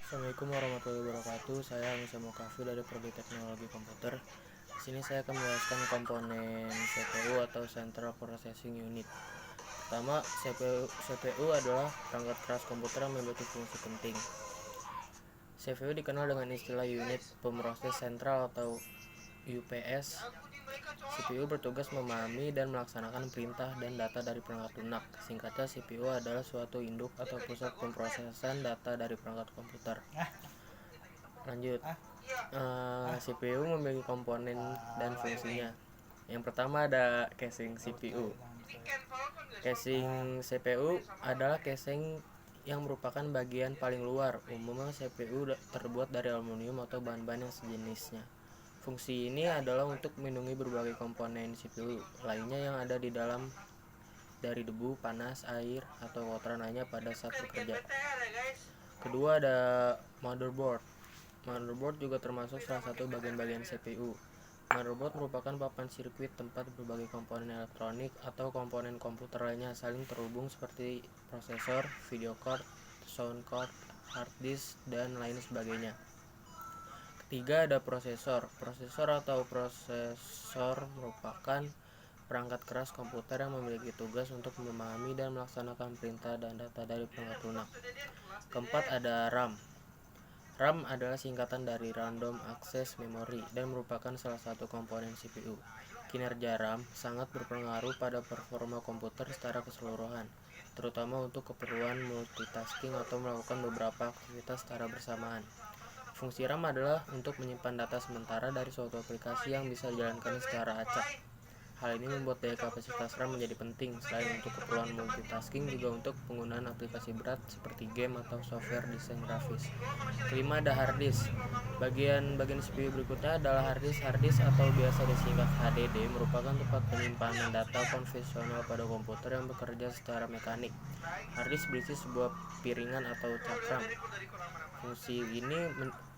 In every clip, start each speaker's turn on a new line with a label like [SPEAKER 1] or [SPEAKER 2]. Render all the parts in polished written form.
[SPEAKER 1] Assalamualaikum warahmatullahi wabarakatuh. Saya Anissa Mokafi dari Prodi Teknologi Komputer. Di sini saya akan menjelaskan komponen CPU atau Central Processing Unit. Pertama, CPU adalah perangkat keras komputer yang memiliki fungsi penting. CPU dikenal dengan istilah unit pemroses sentral atau UPS. CPU bertugas memahami dan melaksanakan perintah dan data dari perangkat lunak. Singkatnya, CPU adalah suatu induk atau pusat pemrosesan data dari perangkat komputer. Lanjut, CPU memiliki komponen dan fungsinya. Yang pertama ada casing CPU. Casing CPU adalah casing yang merupakan bagian paling luar. Umumnya CPU terbuat dari aluminium atau bahan-bahan yang sejenisnya. Fungsi ini adalah untuk melindungi berbagai komponen CPU lainnya yang ada di dalam dari debu, panas, air, atau kotoran lainnya pada saat bekerja. Kedua ada motherboard. Motherboard juga termasuk salah satu bagian-bagian CPU. Motherboard merupakan papan sirkuit tempat berbagai komponen elektronik atau komponen komputer lainnya saling terhubung seperti prosesor, video card, sound card, hard disk, dan lain sebagainya. Ketiga ada prosesor. Prosesor atau prosesor merupakan perangkat keras komputer yang memiliki tugas untuk memahami dan melaksanakan perintah dan data dari perangkat lunak. Keempat ada RAM. RAM adalah singkatan dari Random Access Memory dan merupakan salah satu komponen CPU. Kinerja RAM sangat berpengaruh pada performa komputer secara keseluruhan, terutama untuk keperluan multitasking atau melakukan beberapa aktivitas secara bersamaan. Fungsi RAM adalah untuk menyimpan data sementara dari suatu aplikasi yang bisa dijalankan secara acak. Hal ini membuat daya kapasitas RAM menjadi penting. Selain untuk keperluan multitasking, juga untuk penggunaan aplikasi berat seperti game atau software desain grafis. Kelima ada hard disk. Bagian CPU berikutnya adalah hard disk. Hard disk atau biasa disingkat HDD merupakan tempat penyimpanan data konvensional pada komputer yang bekerja secara mekanik. Hard disk berisi sebuah piringan atau cakram. Fungsi ini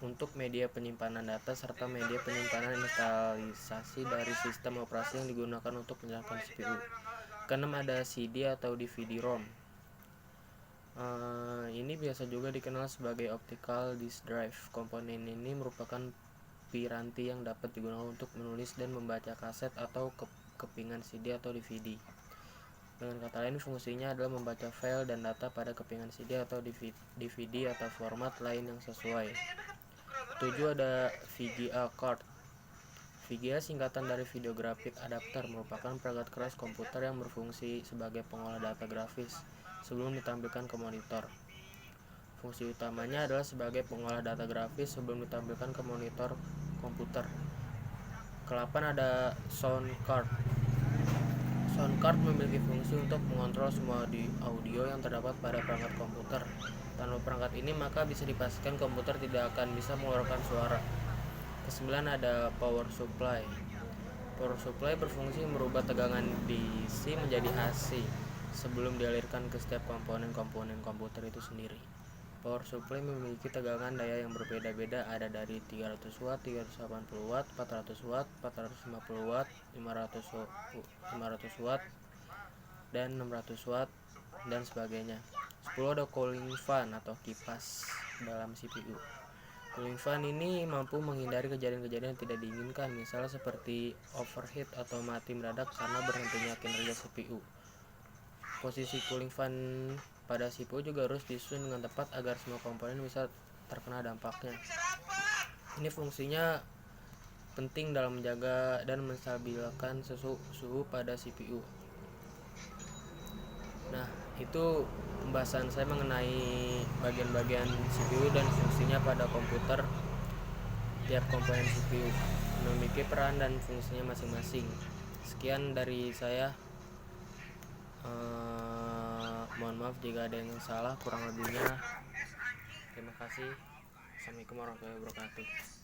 [SPEAKER 1] untuk media penyimpanan data serta media penyimpanan instalisasi dari sistem operasi yang digunakan untuk menyalakan CPU. Keenam ada CD atau DVD-ROM. Ini biasa juga dikenal sebagai optical disk drive. Komponen ini merupakan piranti yang dapat digunakan untuk menulis dan membaca kaset atau kepingan CD atau DVD. Dengan kata lain, fungsinya adalah membaca file dan data pada kepingan CD atau DVD atau format lain yang sesuai. 7 ada VGA card. VGA singkatan dari Video Graphic Adapter, merupakan perangkat keras komputer yang berfungsi sebagai pengolah data grafis sebelum ditampilkan ke monitor. Fungsi utamanya adalah sebagai pengolah data grafis sebelum ditampilkan ke monitor komputer. Ke-8 ada sound card. Sound card memiliki fungsi untuk mengontrol semua audio yang terdapat pada perangkat komputer. Tanpa perangkat ini maka bisa dipastikan komputer tidak akan bisa mengeluarkan suara. Ke-9 ada power supply. Power supply berfungsi merubah tegangan DC menjadi AC sebelum dialirkan ke setiap komponen komputer itu sendiri. Power supply memiliki tegangan daya yang berbeda-beda, ada dari 300 watt, 380 watt, 400 watt, 450 watt, 500 watt, dan 600 watt, dan sebagainya. 10 ada cooling fan atau kipas dalam CPU. Cooling fan ini mampu menghindari kejadian-kejadian yang tidak diinginkan, misalnya seperti overheat atau mati mendadak karena berhentinya kinerja CPU. Posisi cooling fan pada CPU juga harus disusun dengan tepat agar semua komponen bisa terkena dampaknya. Ini fungsinya penting dalam menjaga dan menstabilkan suhu pada CPU. Nah, itu pembahasan saya mengenai bagian-bagian CPU dan fungsinya pada komputer. Tiap komponen CPU memiliki peran dan fungsinya masing-masing. Sekian dari saya. Mohon maaf jika ada yang salah, kurang lebihnya. Terima kasih. Assalamualaikum warahmatullahi wabarakatuh.